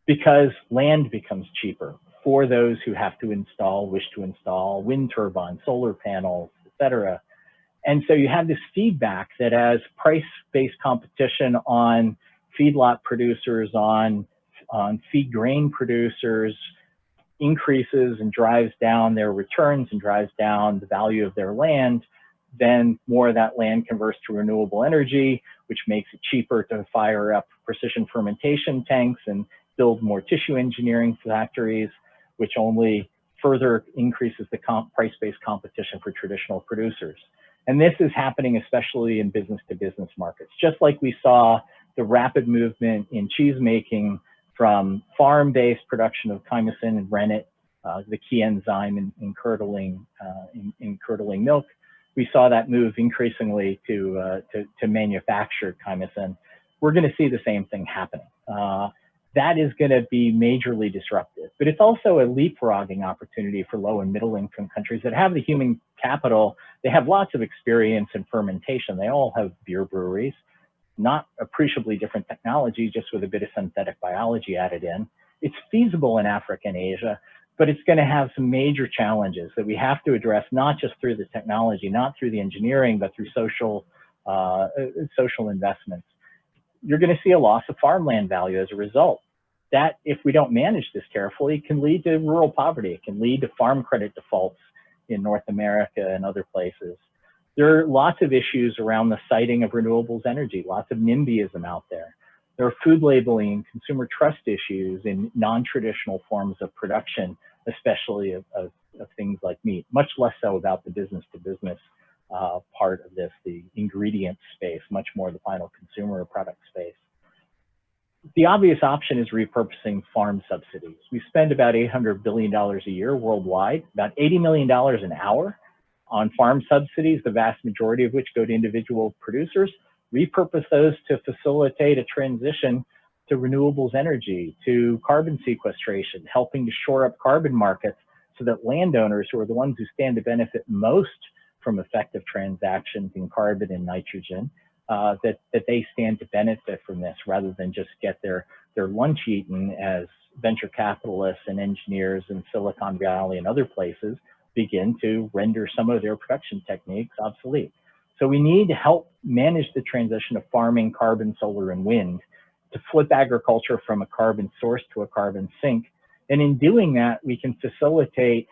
because land becomes cheaper for those who have to wish to install wind turbines, solar panels, et cetera. And so you have this feedback that as price-based competition on feedlot producers, on feed grain producers increases and drives down their returns and drives down the value of their land, then more of that land converts to renewable energy, which makes it cheaper to fire up precision fermentation tanks and build more tissue engineering factories, which only further increases the price-based competition for traditional producers. And this is happening especially in business-to-business markets. Just like we saw the rapid movement in cheese making from farm-based production of chymosin and rennet, the key enzyme in curdling milk, we saw that move increasingly to manufactured chymosin. We're going to see the same thing happening. That is going to be majorly disruptive, but it's also a leapfrogging opportunity for low and middle income countries that have the human capital. They have lots of experience in fermentation. They all have beer breweries, not appreciably different technology, just with a bit of synthetic biology added in. It's feasible in Africa and Asia, but it's going to have some major challenges that we have to address, not just through the technology, not through the engineering, but through social investments. You're going to see a loss of farmland value as a result. That, if we don't manage this carefully, can lead to rural poverty. It can lead to farm credit defaults in North America and other places. There are lots of issues around the siting of renewables energy, lots of NIMBYism out there. There are food labeling and consumer trust issues in non-traditional forms of production, especially of things like meat, much less so about the business-to-business part of this, the ingredient space, much more the final consumer product space. The obvious option is repurposing farm subsidies. We spend about $800 billion a year worldwide, about $80 million an hour on farm subsidies, the vast majority of which go to individual producers. Repurpose those to facilitate a transition to renewables energy, to carbon sequestration, helping to shore up carbon markets so that landowners, who are the ones who stand to benefit most from effective transactions in carbon and nitrogen, that they stand to benefit from this rather than just get their lunch eaten as venture capitalists and engineers in Silicon Valley and other places begin to render some of their production techniques obsolete. So we need to help manage the transition of farming, carbon, solar, and wind to flip agriculture from a carbon source to a carbon sink. And in doing that, we can facilitate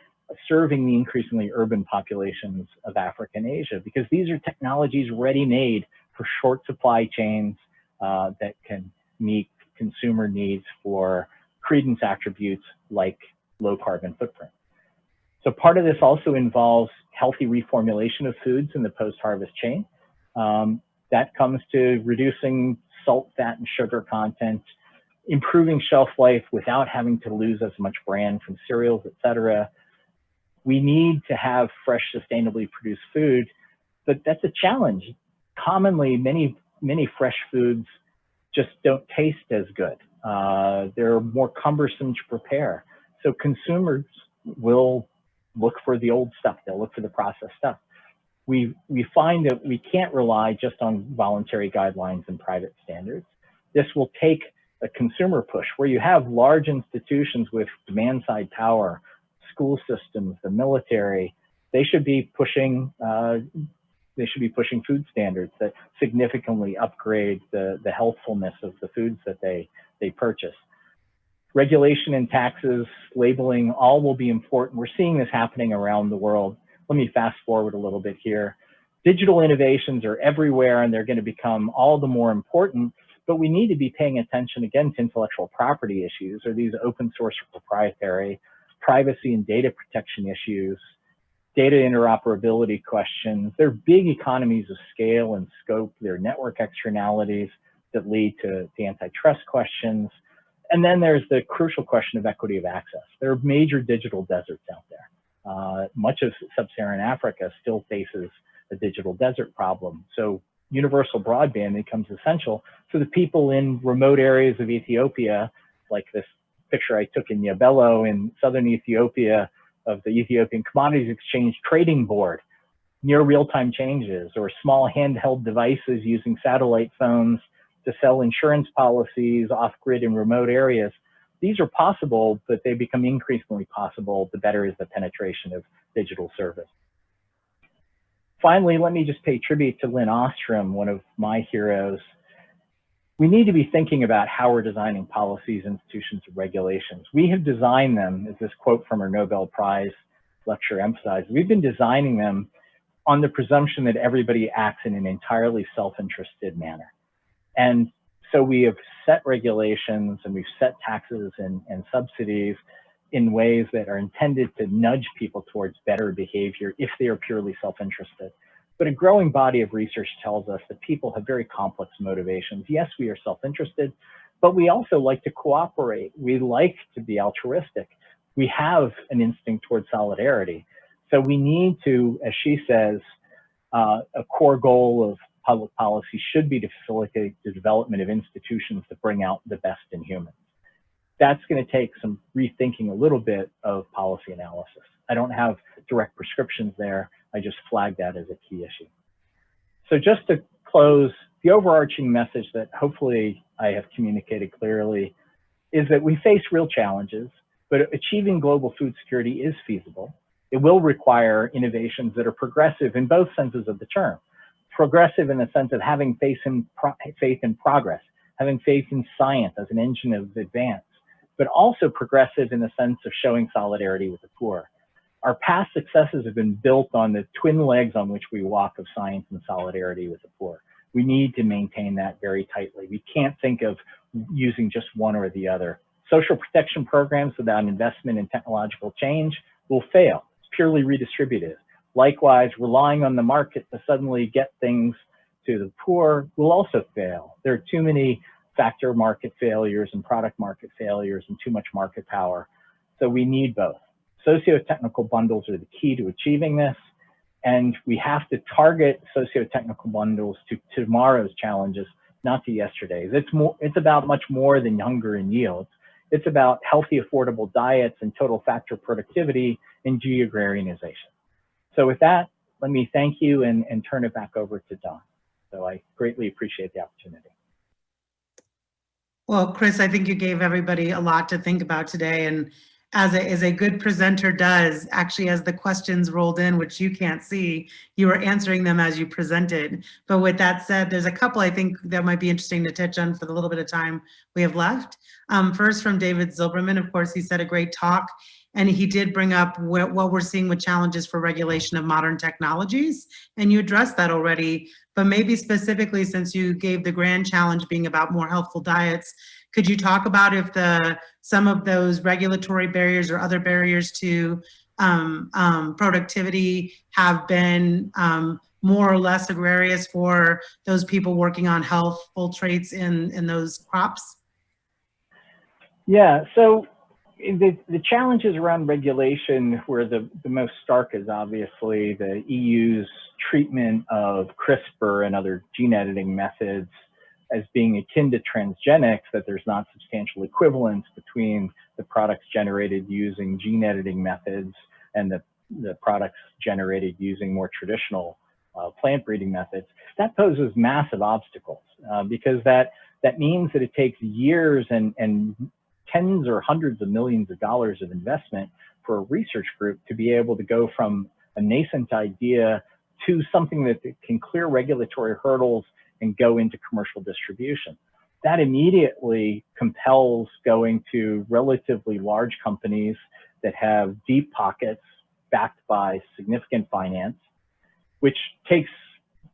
serving the increasingly urban populations of Africa and Asia, because these are technologies ready-made for short supply chains that can meet consumer needs for credence attributes like low carbon footprint. So part of this also involves healthy reformulation of foods in the post-harvest chain. That comes to reducing salt, fat, and sugar content, improving shelf life without having to lose as much bran from cereals, et cetera. We need to have fresh, sustainably produced food, but that's a challenge. Commonly, many fresh foods just don't taste as good. They're more cumbersome to prepare. So consumers will look for the old stuff. They'll look for the processed stuff. We find that we can't rely just on voluntary guidelines and private standards. This will take a consumer push where you have large institutions with demand side power, school systems, the military. They should be pushing food standards that significantly upgrade the healthfulness of the foods that they purchase. Regulation and taxes, labeling, all will be important. We're seeing this happening around the world. Let me fast forward a little bit here. Digital innovations are everywhere and they're going to become all the more important, but we need to be paying attention again to intellectual property issues, or these open source or proprietary, privacy and data protection issues, data interoperability questions. They're big economies of scale and scope. They're network externalities that lead to the antitrust questions. And then there's the crucial question of equity of access. There are major digital deserts out there. Much of sub-Saharan Africa still faces a digital desert problem. So universal broadband becomes essential for the people in remote areas of Ethiopia, like this picture I took in Yabello in southern Ethiopia of the Ethiopian Commodities Exchange trading board, near real-time changes, or small handheld devices using satellite phones to sell insurance policies off-grid in remote areas. These are possible, but they become increasingly possible the better is the penetration of digital service. Finally, let me just pay tribute to Lynn Ostrom, one of my heroes. We need to be thinking about how we're designing policies, institutions, and regulations. We have designed them, as this quote from her Nobel Prize lecture emphasized, we've been designing them on the presumption that everybody acts in an entirely self-interested manner. And so we have set regulations and we've set taxes and subsidies in ways that are intended to nudge people towards better behavior if they are purely self-interested. But a growing body of research tells us that people have very complex motivations. Yes, we are self-interested, but we also like to cooperate. We like to be altruistic. We have an instinct towards solidarity. So we need to, as she says, a core goal of public policy should be to facilitate the development of institutions that bring out the best in humans. That's going to take some rethinking a little bit of policy analysis. I don't have direct prescriptions there. I just flagged that as a key issue. So just to close, the overarching message that hopefully I have communicated clearly is that we face real challenges, but achieving global food security is feasible. It will require innovations that are progressive in both senses of the term. Progressive in the sense of having faith in progress, having faith in science as an engine of advance, but also progressive in the sense of showing solidarity with the poor. Our past successes have been built on the twin legs on which we walk of science and solidarity with the poor. We need to maintain that very tightly. We can't think of using just one or the other. Social protection programs without investment in technological change will fail. It's purely redistributive. Likewise, relying on the market to suddenly get things to the poor will also fail. There are too many factor market failures and product market failures and too much market power. So we need both. Socio-technical bundles are the key to achieving this. And we have to target socio-technical bundles to tomorrow's challenges, not to yesterday's. It's about much more than hunger and yields. It's about healthy, affordable diets and total factor productivity and deagrarianization. So with that, let me thank you and turn it back over to Dawn. So I greatly appreciate the opportunity. Well, Chris, I think you gave everybody a lot to think about today. And as a good presenter does, actually, as the questions rolled in, which you can't see, you were answering them as you presented. But with that said, there's a couple I think that might be interesting to touch on for the little bit of time we have left. First, from David Zilberman, of course, he said a great talk. And he did bring up what we're seeing with challenges for regulation of modern technologies. And you addressed that already, but maybe specifically since you gave the grand challenge being about more healthful diets, could you talk about if some of those regulatory barriers or other barriers to productivity have been more or less egregious for those people working on healthful traits in those crops? Yeah, so the challenges around regulation where the most stark is obviously the EU's treatment of CRISPR and other gene editing methods as being akin to transgenics, that there's not substantial equivalence between the products generated using gene editing methods and the products generated using more traditional plant breeding methods, that poses massive obstacles because that means that it takes years and tens or hundreds of millions of dollars of investment for a research group to be able to go from a nascent idea to something that can clear regulatory hurdles and go into commercial distribution. That immediately compels going to relatively large companies that have deep pockets backed by significant finance, which takes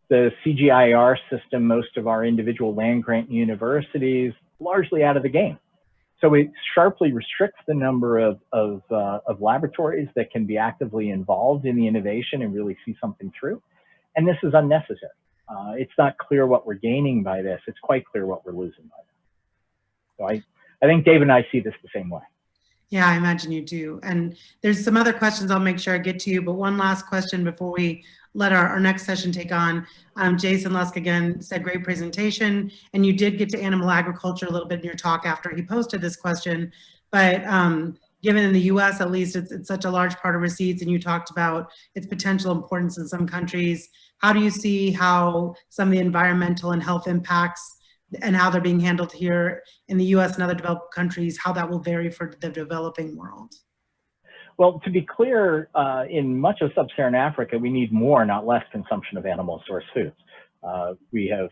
the CGIAR system, most of our individual land grant universities, largely out of the game. So it sharply restricts the number of laboratories that can be actively involved in the innovation and really see something through. And this is unnecessary. It's not clear what we're gaining by this. It's quite clear what we're losing by this. So I think Dave and I see this the same way. Yeah, I imagine you do. And there's some other questions I'll make sure I get to you, but one last question before we let our next session take on. Jason Lusk again said, great presentation. And you did get to animal agriculture a little bit in your talk after he posted this question. But given in the US, at least, it's such a large part of receipts, and you talked about its potential importance in some countries. How do you see how some of the environmental and health impacts and how they're being handled here in the US and other developed countries, how that will vary for the developing world? Well, to be clear, in much of sub-Saharan Africa, we need more, not less, consumption of animal source foods. We have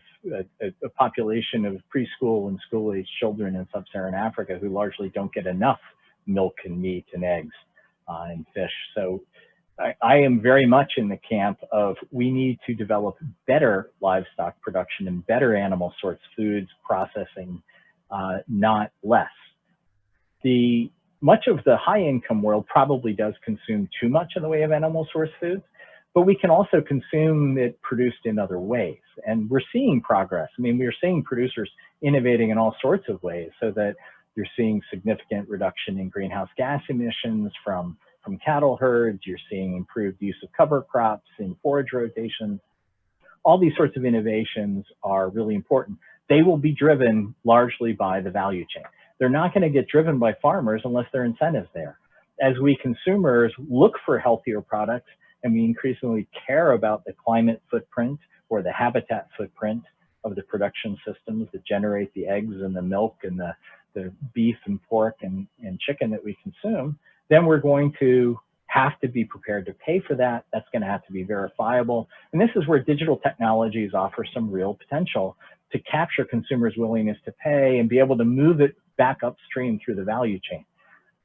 a population of preschool and school-aged children in sub-Saharan Africa who largely don't get enough milk and meat and eggs and fish. So I am very much in the camp of we need to develop better livestock production and better animal source foods processing, not less. Much of the high income world probably does consume too much in the way of animal source foods, but we can also consume it produced in other ways. And we're seeing progress. I mean, we're seeing producers innovating in all sorts of ways so that you're seeing significant reduction in greenhouse gas emissions from cattle herds. You're seeing improved use of cover crops in forage rotation. All these sorts of innovations are really important. They will be driven largely by the value chain. They're not going to get driven by farmers unless there are incentives there. As we consumers look for healthier products and we increasingly care about the climate footprint or the habitat footprint of the production systems that generate the eggs and the milk and the beef and pork and chicken that we consume, then we're going to have to be prepared to pay for that. That's going to have to be verifiable. And this is where digital technologies offer some real potential to capture consumers' willingness to pay and be able to move it back upstream through the value chain.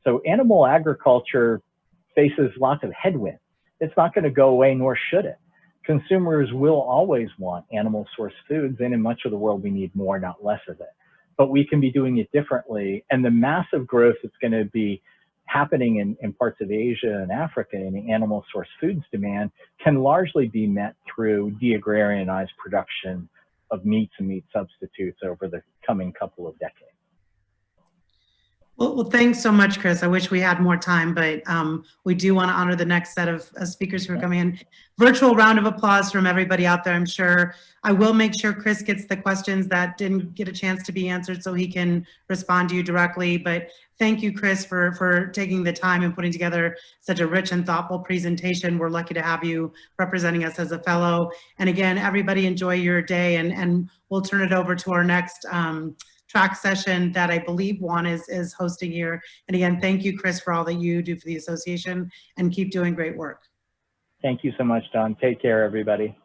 So animal agriculture faces lots of headwinds. It's not going to go away, nor should it. Consumers will always want animal source foods, and in much of the world we need more, not less of it. But we can be doing it differently, and the massive growth that's going to be happening in parts of Asia and Africa in the animal source foods demand can largely be met through deagrarianized production of meats and meat substitutes over the coming couple of decades. Well, thanks so much, Chris. I wish we had more time, but we do want to honor the next set of speakers who are coming in. Virtual round of applause from everybody out there, I'm sure. I will make sure Chris gets the questions that didn't get a chance to be answered so he can respond to you directly. But thank you, Chris, for taking the time and putting together such a rich and thoughtful presentation. We're lucky to have you representing us as a fellow. And again, everybody enjoy your day, and we'll turn it over to our next track session that I believe Juan is hosting here. And again, thank you, Chris, for all that you do for the association, and keep doing great work. Thank you so much, Don. Take care, everybody.